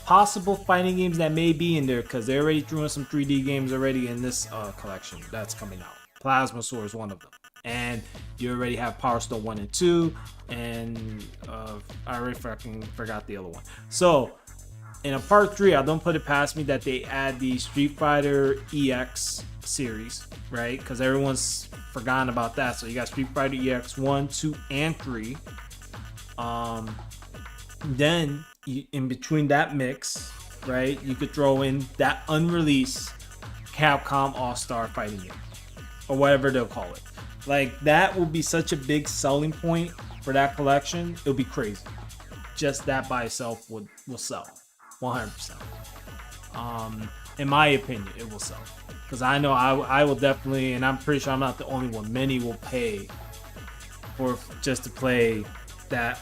Possible fighting games that may be in there, because they already threw in some 3D games already in this collection that's coming out. Plasma Sword is one of them. And you already have Power Stone 1 and 2, and I already fucking forgot the other one. So, in a part 3, I don't put it past me that they add the Street Fighter EX series, right? Because everyone's forgotten about that. So you got Street Fighter EX 1, 2, and 3. Then in between that mix, right, you could throw in that unreleased Capcom All-Star fighting game, or whatever they'll call it. Like, that will be such a big selling point for that collection. It'll be crazy. Just that by itself will sell 100%. In my opinion, it will sell, because I know I will definitely, and I'm pretty sure I'm not the only one. Many will pay for just to play that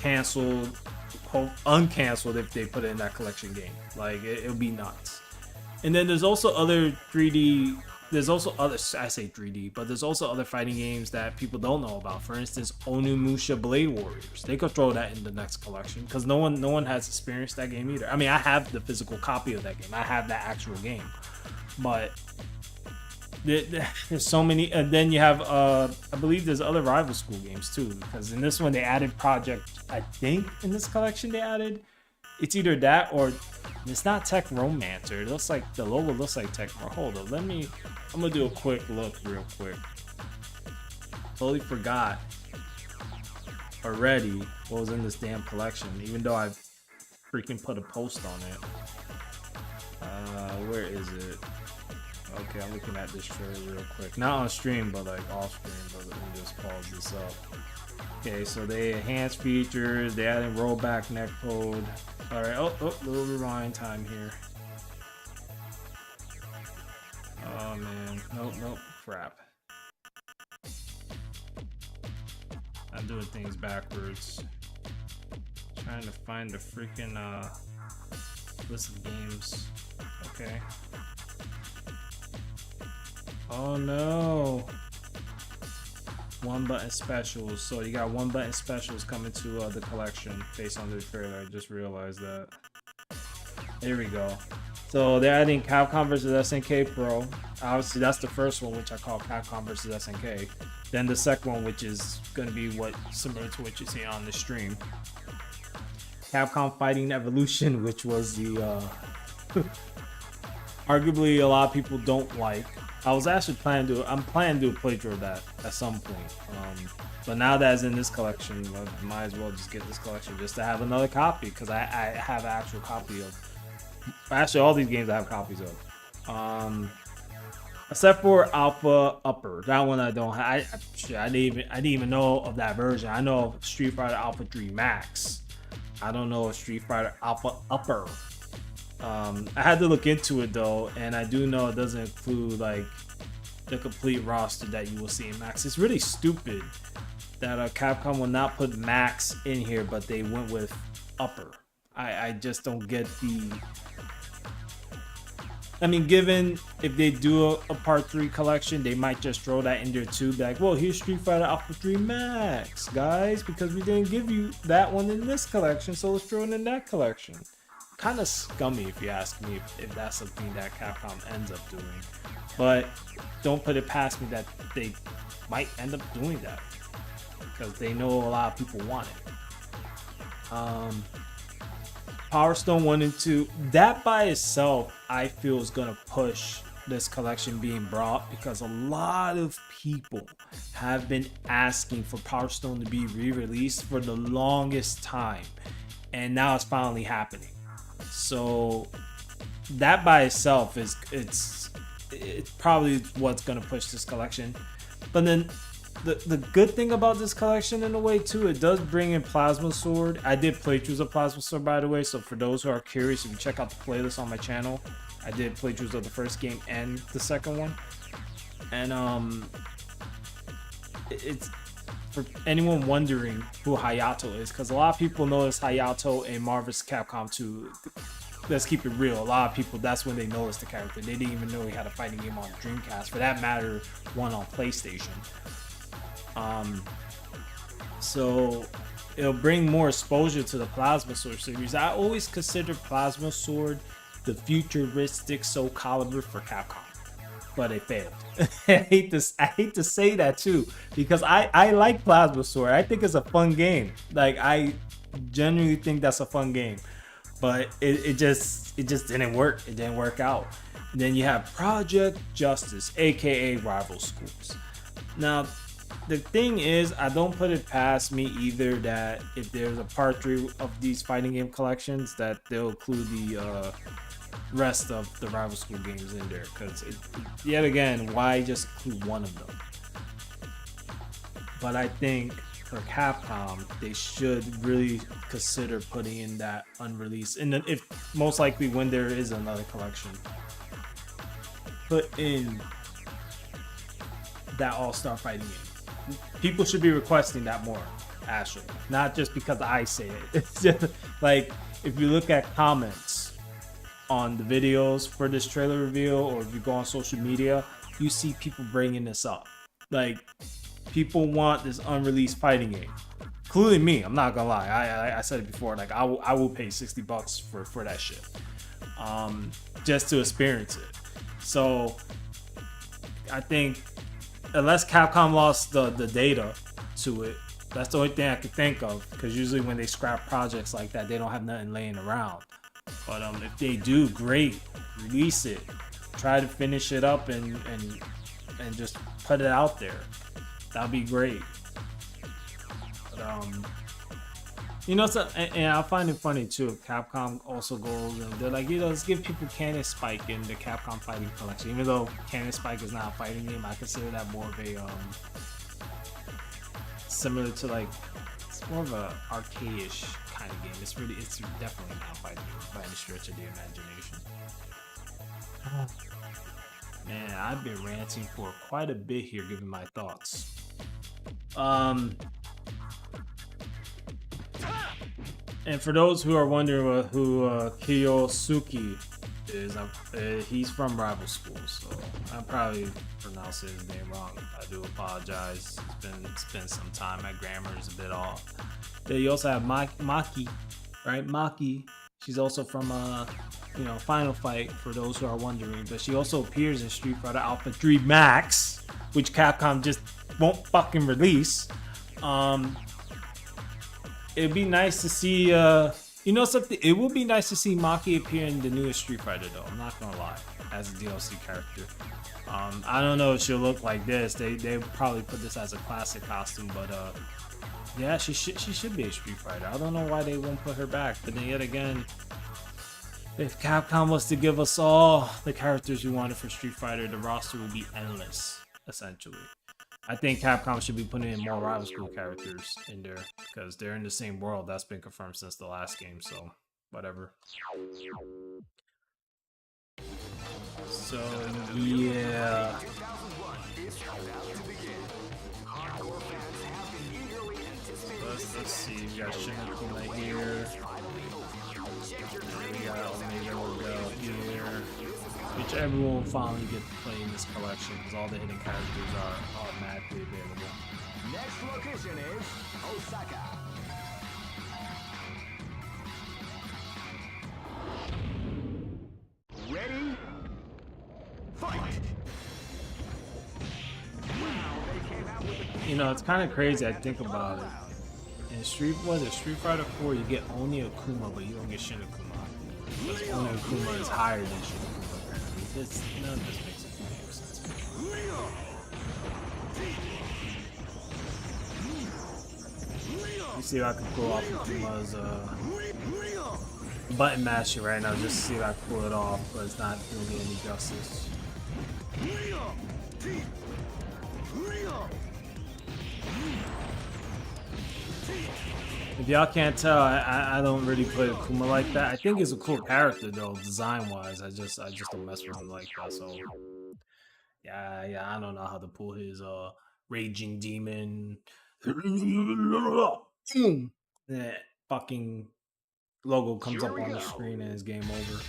canceled, uncanceled, if they put it in that collection game. Like, it'll be nuts. And then there's also other 3D. There's also other, I say 3D, but there's also other fighting games that people don't know about. For instance, Onimusha Blade Warriors. They could throw that in the next collection, because no one has experienced that game either. I mean, I have the physical copy of that game. I have that actual game, but there's so many. And then you have, I believe there's other rival school games too, because in this one they added Project. I think in this collection they added. It's either that or it's not Tech Romancer. It looks like the logo looks like Tech. Hold up, I'm gonna do a quick look real quick. Totally forgot already what was in this damn collection, even though I freaking put a post on it. Where is it? Okay, I'm looking at this trailer real quick. Not on stream, but like off stream. But let me just pause this up. Okay, so they enhanced features. They added rollback neck code. All right. Oh, little rewind time here. Oh man, nope, crap. I'm doing things backwards. Trying to find the freaking list of games. Okay. Oh no. One button specials. So you got one button specials coming to the collection based on the trailer. I just realized that. There we go. So they're adding Capcom vs SNK Pro. Obviously that's the first one, which I call Capcom vs SNK. Then the second one, which is going to be similar to what you see on the stream. Capcom Fighting Evolution, which was the arguably a lot of people don't like. I was actually planning to do a playthrough of that at some point. But now that it's in this collection, I might as well just get this collection just to have another copy, because I have an actual copy of. Actually, all these games I have copies of. Except for Alpha Upper, that one I don't have. I didn't even know of that version. I know of Street Fighter Alpha 3 Max. I don't know of Street Fighter Alpha Upper. I had to look into it though, and I do know it doesn't include like the complete roster that you will see in Max. It's really stupid that Capcom will not put Max in here, but they went with Upper. I just don't get the. I mean, given if they do a part 3 collection, they might just throw that in there too. Be like, well, here's Street Fighter Alpha 3 Max, guys, because we didn't give you that one in this collection, so let's throw it in that collection. Kind of scummy, if you ask me, if that's something that Capcom ends up doing. But don't put it past me that they might end up doing that, because they know a lot of people want it. Power Stone 1 and 2, that by itself I feel is gonna push this collection being brought, because a lot of people have been asking for Power Stone to be re-released for the longest time, and now it's finally happening. So that by itself it's it's probably what's gonna push this collection. But then the good thing about this collection in a way too, it does bring in Plasma Sword. I did playthroughs of Plasma Sword, by the way, so for those who are curious, if you check out the playlist on my channel, I did playthroughs of the first game and the second one. And it's for anyone wondering who Hayato is, because a lot of people notice Hayato in Marvel's Capcom 2. Let's keep it real. A lot of people, that's when they noticed the character. They didn't even know he had a fighting game on Dreamcast. For that matter, one on PlayStation. So it'll bring more exposure to the Plasma Sword series. I always consider Plasma Sword the futuristic Soul Calibur for Capcom, but it failed. I hate to say that too, because I like Plasma Sword. I think it's a fun game. Like, I genuinely think that's a fun game, but it just didn't work. It didn't work out. And then you have Project Justice, aka Rival Schools. Now, the thing is, I don't put it past me either that if there's a part 3 of these fighting game collections, that they'll include the rest of the Rival School games in there. Because yet again, why just include one of them? But I think for Capcom, they should really consider putting in that unreleased, and then if most likely when there is another collection, put in that all-star fighting game. People should be requesting that more, actually. Not just because I say it. It's just like, if you look at comments on the videos for this trailer reveal, or if you go on social media, you see people bringing this up. Like, people want this unreleased fighting game, including me. I'm not gonna lie. I said it before. Like, I will pay $60 for that shit, just to experience it. So I think, unless Capcom lost the data to it, that's the only thing I could think of. Because usually when they scrap projects like that, they don't have nothing laying around. But if they do, great, release it. Try to finish it up and just put it out there. That'd be great. But you know, so, and I find it funny too, if Capcom also goes and they're like, you know, let's give people Cannon Spike in the Capcom Fighting Collection. Even though Cannon Spike is not a fighting game, I consider that more of a similar to, like, it's more of a arcade-ish kind of game. It's definitely not a fighting game by any stretch of the imagination. Man, I've been ranting for quite a bit here, giving my thoughts. And for those who are wondering who Kiyosuke is, he's from Rival School, so I'm probably pronouncing his name wrong. I do apologize. It's been some time. My grammar is a bit off. Then you also have Maki, right? Maki. She's also from Final Fight, for those who are wondering, but she also appears in Street Fighter Alpha 3 Max, which Capcom just won't fucking release. It'd be nice to see, something. It would be nice to see Maki appear in the newest Street Fighter, though. I'm not gonna lie, as a DLC character. I don't know if she'll look like this. They probably put this as a classic costume, but yeah, she should be a Street Fighter. I don't know why they won't put her back. But then yet again, if Capcom was to give us all the characters we wanted for Street Fighter, the roster would be endless, essentially. I think Capcom should be putting in more Rival School characters in there, because they're in the same world. That's been confirmed since the last game, so whatever. So, yeah. Let's see, we got Shinakuma here. We got Omega Odell here. Which everyone will finally get to play in this collection, because all the hidden characters are automatically available. Next location is Osaka. Ready? Fight! You know, it's kind of crazy. I think about it. In Street Fighter 4, you get Oni Akuma, but you don't get Shin Akuma. Because Oni Akuma is higher than Shin Akuma. None of this makes any sense. You see if I can pull off Akuma's button mashing right now, just to see if I can pull it off, but it's not doing me any justice. If y'all can't tell, I don't really play Akuma like that. I think he's a cool character though, design wise. I just don't mess with him like that. So yeah, I don't know how to pull his raging demon. That fucking logo comes up on the screen and it's game over.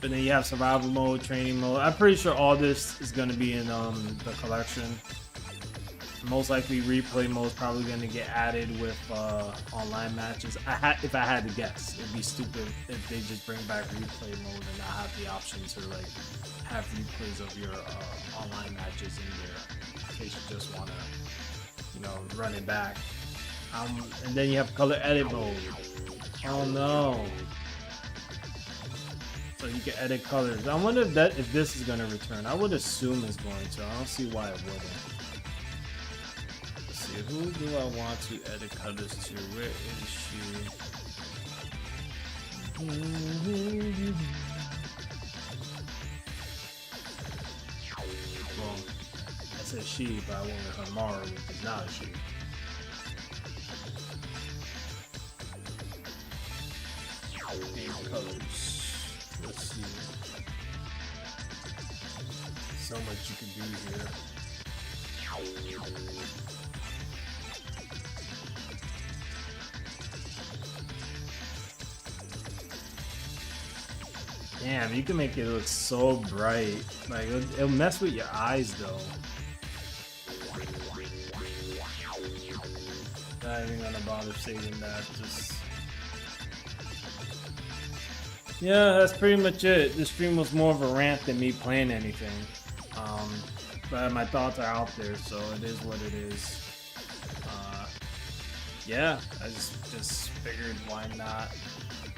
But then you have survival mode, training mode. I'm pretty sure all this is going to be in the collection. Most likely replay mode is probably going to get added with online matches. If I had to guess, it'd be stupid if they just bring back replay mode and not have the option to like have replays of your online matches in there in case you just want to, run it back. And then you have color edit mode. Oh no! So you can edit colors. I wonder if this is gonna return. I would assume it's going to. I don't see why it wouldn't. Let's see, who do I want to edit colors to? Where is she? Well, I said she, but I went with Hamaru, which is not a she. Colors. Let's see. So much you can do here. Damn, you can make it look so bright. Like it'll mess with your eyes though. Not even gonna bother saving that. Just. Yeah, that's pretty much it. This stream was more of a rant than me playing anything. But my thoughts are out there, so it is what it is. Yeah, I just figured why not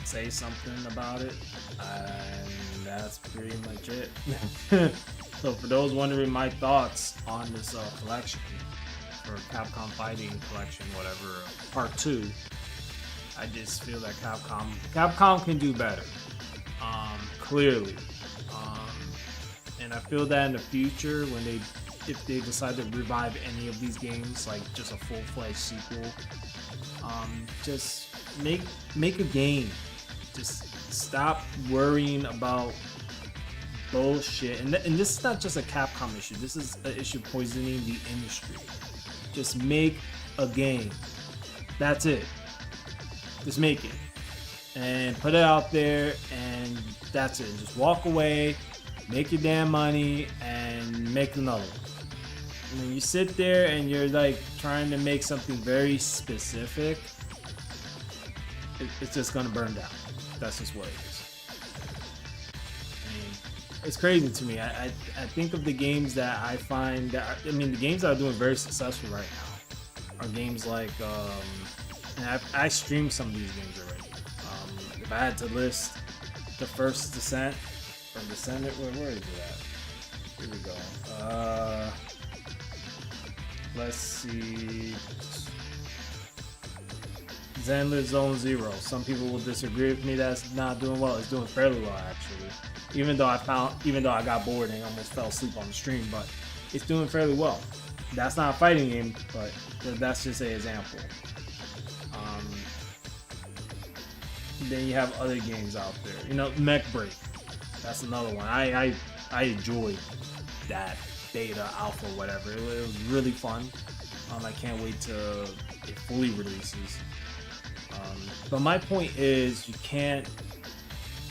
say something about it, and that's pretty much it. So for those wondering my thoughts on this collection, or Capcom Fighting Collection, whatever, Part 2, I just feel that Capcom can do better. Clearly. And I feel that in the future if they decide to revive any of these games, like just a full-fledged sequel, just make a game. Just stop worrying about bullshit. And this is not just a Capcom issue. This is an issue poisoning the industry. Just make a game. That's it. Just make it. And put it out there, and that's it. Just walk away, make your damn money, and make another one. And then you sit there and you're like trying to make something very specific, it's just gonna burn down. That's just what it is. I mean, it's crazy to me. I think of the games that I find that, the games that are doing very successful right now are games like, and I streamed some of these games already. If I had to list the first Descent from Descendant, where is it at? Here we go. Let's see. Zenless Zone Zero. Some people will disagree with me. That's not doing well. It's doing fairly well actually. Even though I got bored and almost fell asleep on the stream, but it's doing fairly well. That's not a fighting game, but that's just an example. Then you have other games out there. Mech Break. That's another one. I enjoyed that beta, alpha, whatever. It was really fun. I can't wait till it fully releases. But my point is,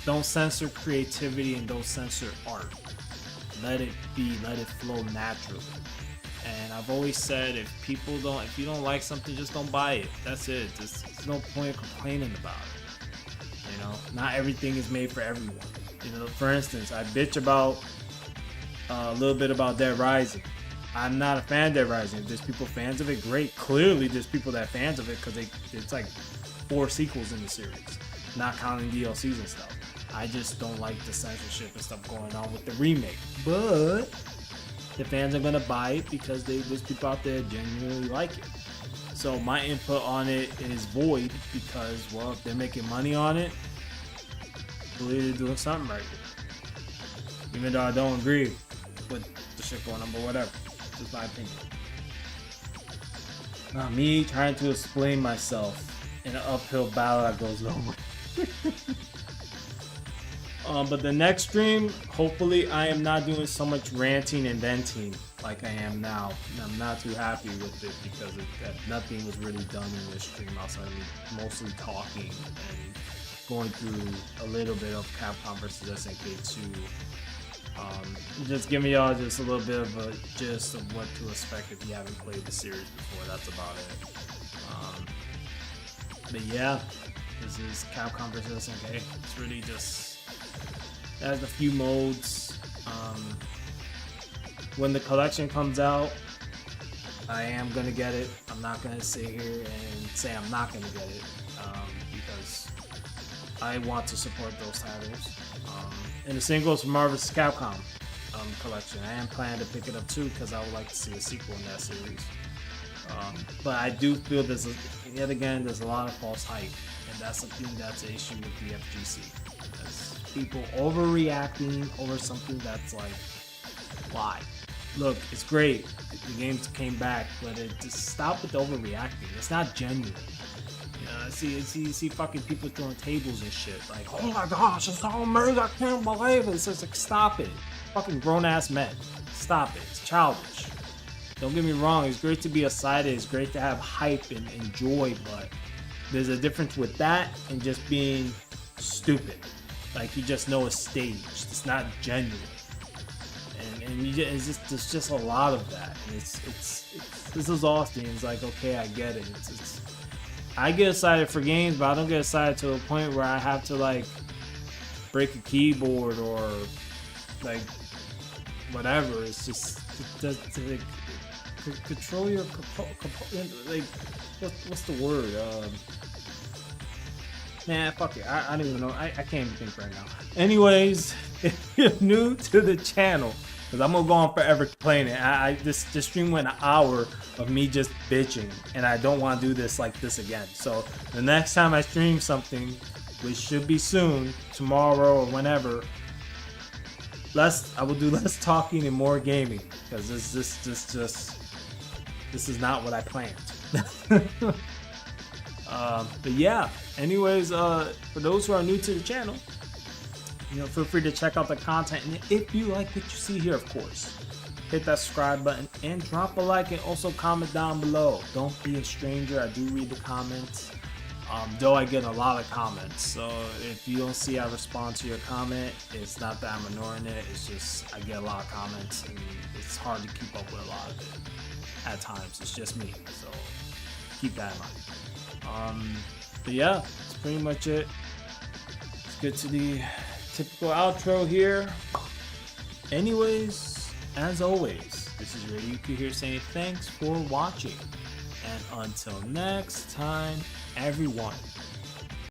don't censor creativity and don't censor art. Let it be, let it flow naturally. And I've always said, if you don't like something, just don't buy it. That's it. There's no point of complaining about it. Not everything is made for everyone. For instance, I bitch about a little bit about Dead Rising. I'm not a fan of Dead Rising. If there's people fans of it, great. Clearly, there's people that are fans of it because it's like 4 sequels in the series, not counting DLCs and stuff. I just don't like the censorship and stuff going on with the remake. But the fans are gonna buy it because there's people out there genuinely like it. So my input on it is void because, well, if they're making money on it, clearly they're doing something right. Even though I don't agree with the shit going on, but whatever. Just my opinion. Me trying to explain myself in an uphill battle that goes nowhere. But the next stream, hopefully I am not doing so much ranting and venting like I am now. And I'm not too happy with it because nothing was really done in this stream outside of me mostly talking and going through a little bit of Capcom vs SNK 2. Just giving y'all just a little bit of a gist of what to expect if you haven't played the series before. That's about it. But yeah, this is Capcom vs SNK. It's really just... It has a few modes. When the collection comes out, I am gonna get it. I'm not gonna sit here and say I'm not gonna get it because I want to support those titles. And the same goes for Marvel vs. Capcom collection. I am planning to pick it up too because I would like to see a sequel in that series. But I do feel there's a lot of false hype, and that's something that's an issue with the FGC. People overreacting over something that's like, why? Look, it's great. The games came back, but just stop with the overreacting. It's not genuine. You know, I see fucking people throwing tables and shit. Like, oh my gosh, it's so amazing. I can't believe it. It's just like, stop it. Fucking grown ass men. Stop it. It's childish. Don't get me wrong. It's great to be excited. It's great to have hype and joy, but there's a difference with that and just being stupid. Like you just know it's staged. It's not genuine, and there's just a lot of that. And it's this is Austin. It's like, okay, I get it. I get excited for games, but I don't get excited to a point where I have to like break a keyboard or like whatever. It's just to control your like what's the word? Nah, fuck it. I don't even know. I can't even think right now. Anyways, if you're new to the channel, because I'm gonna go on forever playing it. This stream went an hour of me just bitching, and I don't want to do this like this again. So the next time I stream something, which should be soon, tomorrow or whenever, I will do less talking and more gaming, because this is not what I planned. But yeah, anyways, for those who are new to the channel, you know, feel free to check out the content, and if you like what you see here, of course, hit that subscribe button and drop a like, and also comment down below. Don't be a stranger. I do read the comments, though I get a lot of comments, so if you don't see I respond to your comment, it's not that I'm ignoring it. It's just I get a lot of comments and it's hard to keep up with a lot of it at times. It's just me, so keep that in mind. But yeah, that's pretty much it. Let's get to the typical outro here. Anyways, as always, this is Rayuka here saying thanks for watching. And until next time, everyone,